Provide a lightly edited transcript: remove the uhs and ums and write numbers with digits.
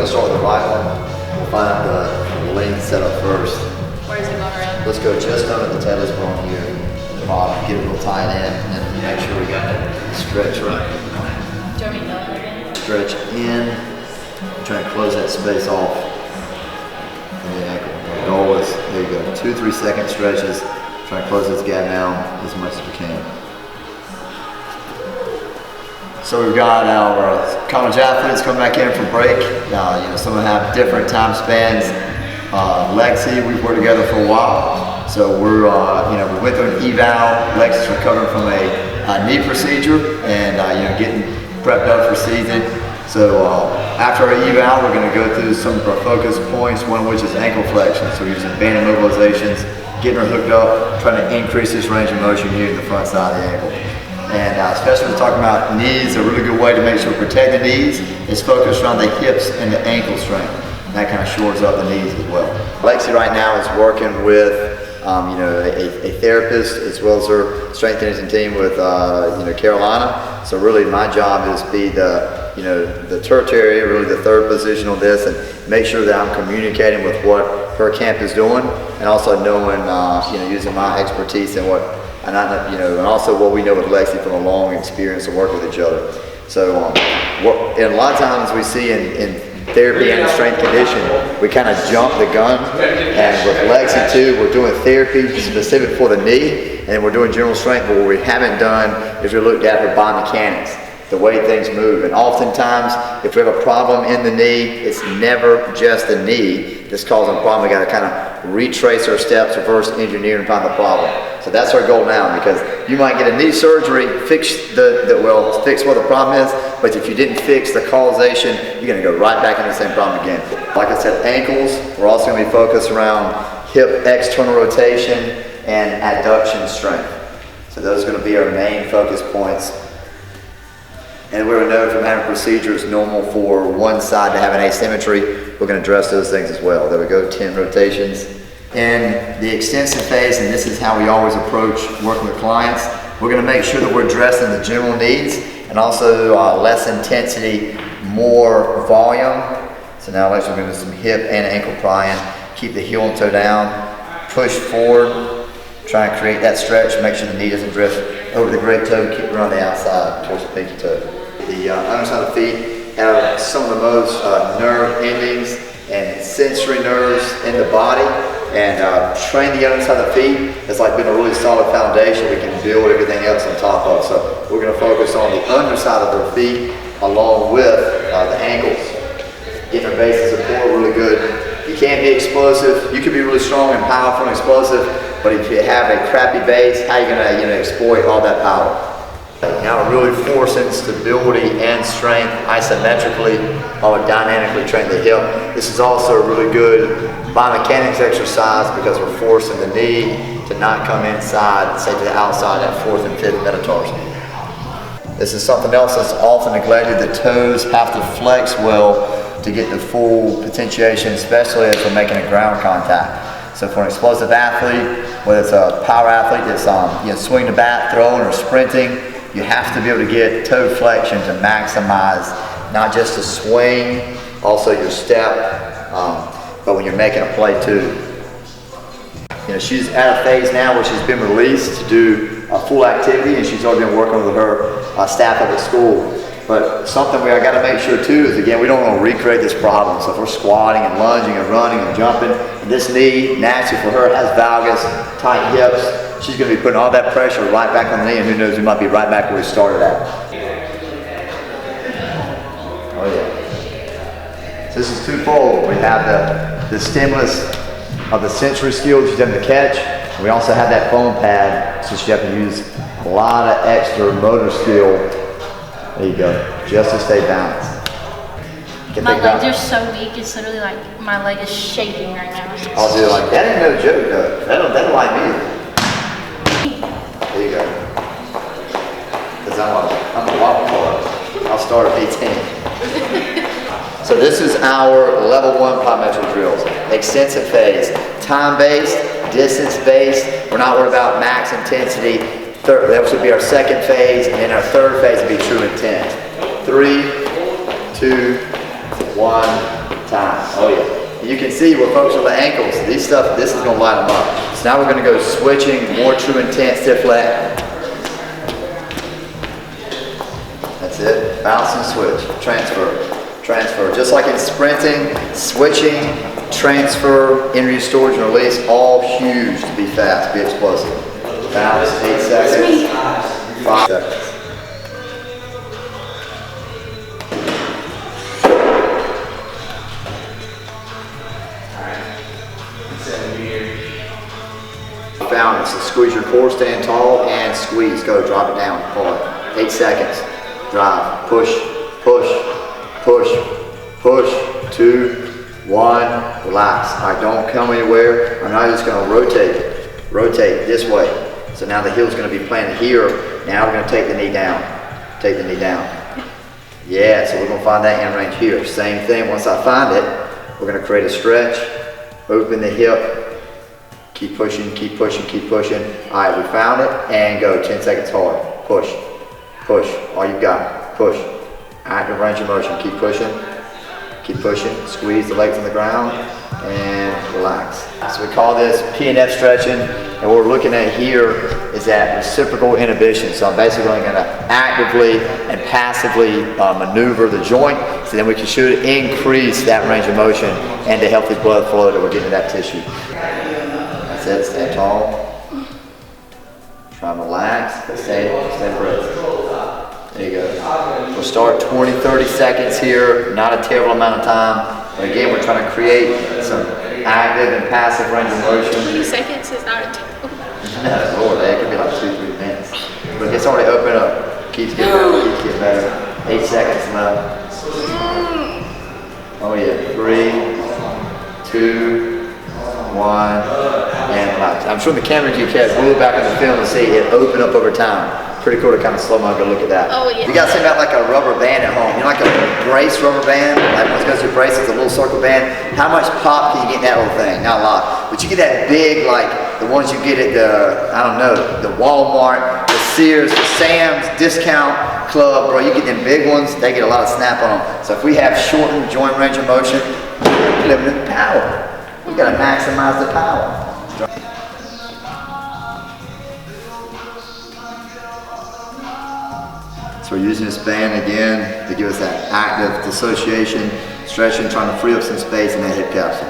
going to start with the right one. We'll find out the length set up first. Where is it going around? Let's go just under the tailor's bone here at the bottom. Get it real tight in, and then make sure we got that stretch right. Do you want me to know it again? Stretch in. Try to close that space off in the ankle. The goal is, there you go, 2-3 second stretches. Try to close this gap down as much as we can. So we've got our college athletes coming back in for break. Some of them have different time spans. Lexi, we've worked together for a while. So we went through an eval. Lexi's recovering from a knee procedure and getting prepped up for season. So after our eval, we're going to go through some of our focus points, one of which is ankle flexion. So we're using banded mobilizations, getting her hooked up, trying to increase this range of motion using the front side of the ankle. And especially when we're talking about knees, a really good way to make sure we protect the knees is focus around the hips and the ankle strength. That kind of shores up the knees as well. Lexi right now is working with a therapist as well as her strength conditioning team with Carolina. So really my job is to be the tertiary, really the third position on this, and make sure that I'm communicating with what her camp is doing, and also knowing using my expertise and and also what we know with Lexi from a long experience of working with each other. So and a lot of times we see in therapy and strength conditioning, we kind of jump the gun, and with Lexi too, we're doing therapy specific for the knee, and then we're doing general strength, but what we haven't done is we looked at her biomechanics, the way things move. And oftentimes, if we have a problem in the knee, it's never just the knee that's causing a problem. We got to kind of retrace our steps, reverse engineer, and find the problem. So that's our goal now, because you might get a knee surgery, fix fix what the problem is, but if you didn't fix the causation, you're going to go right back into the same problem again. Like I said, ankles, we're also going to be focused around hip external rotation and adduction strength. So those are going to be our main focus points. And we're going to know from having procedures normal for one side to have an asymmetry, we're going to address those things as well. There we go, 10 rotations. In the extensive phase, and this is how we always approach working with clients, we're going to make sure that we're addressing the general needs and also less intensity, more volume. So now we're going to do some hip and ankle prying. Keep the heel and toe down, push forward, try and create that stretch, make sure the knee doesn't drift over the great toe, keep it around the outside towards the pinky toe. The underside of the feet have some of the most nerve endings and sensory nerves in the body, and train the underside of the feet. It's like been a really solid foundation we can build everything else on top of. So we're going to focus on the underside of their feet along with the ankles. Getting their base of support really good. You can't be explosive. You can be really strong and powerful and explosive, but if you have a crappy base, how are you going to exploit all that power? Now we're really forcing stability and strength isometrically while we dynamically train the hip. This is also a really good biomechanics exercise because we're forcing the knee to not come inside, say to the outside at 4th and 5th metatarsal. This is something else that's often neglected. The toes have to flex well to get the full potentiation, especially if we're making a ground contact. So for an explosive athlete, whether it's a power athlete that's swinging the bat, throwing, or sprinting, you have to be able to get toe flexion to maximize not just the swing, also your step, but when you're making a play too. She's at a phase now where she's been released to do a full activity, and she's already been working with her staff up at school. But something we got to make sure too is, again, we don't want to recreate this problem. So if we're squatting and lunging and running and jumping, and this knee, naturally for her, has valgus, tight hips, she's going to be putting all that pressure right back on the knee, and who knows, we might be right back where we started at. Oh yeah. So this is twofold. We have the stimulus of the sensory skills she's having to catch. And we also have that foam pad, so she has to use a lot of extra motor skill. There you go, just to stay balanced. My legs are so weak, it's literally like my leg is shaking right now. I'll do it like, that ain't no joke though. That don't like me. There you go. Because I'm a wobble club. I'll start at 18. So this is our level 1 plyometric drills. Extensive phase, time-based, distance-based. We're not worried about max intensity. That should be our second phase, and then our third phase would be true intent. 3, 2, 1. time. Oh yeah. You can see we're focused on the ankles. This is gonna light them up. So now we're gonna go switching, more true intent, stiff leg. That's it. Bounce and switch. Transfer. Transfer. Just like in sprinting, switching, transfer, injury storage and release, all huge to be fast, be explosive. Bounce, 8 seconds. 5 seconds. Found it. So squeeze your core, stand tall, and squeeze. Go, drop it down, pull it. 8 seconds. Drive, push, push, push, push. 2, 1, relax. All right, don't come anywhere. I'm now just gonna rotate this way. So now the heel's gonna be planted here. Now we're gonna take the knee down. Take the knee down. Yeah, so we're gonna find that end range here. Same thing, once I find it, we're gonna create a stretch, open the hip, keep pushing, keep pushing, keep pushing. All right, we found it, and go, 10 seconds hard. Push, push, all you've got, push. Active range of motion, keep pushing, squeeze the legs on the ground, and relax. So we call this P&F stretching, and what we're looking at here is that reciprocal inhibition. So I'm basically gonna actively and passively maneuver the joint, so then we should increase that range of motion and the healthy blood flow that we're getting to that tissue. That's it, stand tall. Try and relax, but stay present. There you go. We'll start 20, 30 seconds here, not a terrible amount of time. But again, we're trying to create some active and passive range of motion. 20 seconds is not a terrible. No, Lord, that could be like 2-3 minutes. But it's already open up. Keeps getting better, keeps getting better. 8 seconds left. Oh yeah, 3, 2, 1, and relax. I'm sure the camera you catch, we'll look back in the film and see it open up over time. Pretty cool to kind of slow mo and go look at that. Oh yeah. You guys think about like a rubber band at home. You know, like a brace rubber band? Like once it goes through braces, a little circle band. How much pop can you get in that little thing? Not a lot. But you get that big, like the ones you get at the, I don't know, the Walmart, the Sears, the Sam's discount club, bro. You get them big ones, they get a lot of snap on them. So if we have shortened joint range of motion, we're limiting power. We gotta maximize the power. So we're using this band again to give us that active dissociation, stretching, trying to free up some space in that hip capsule.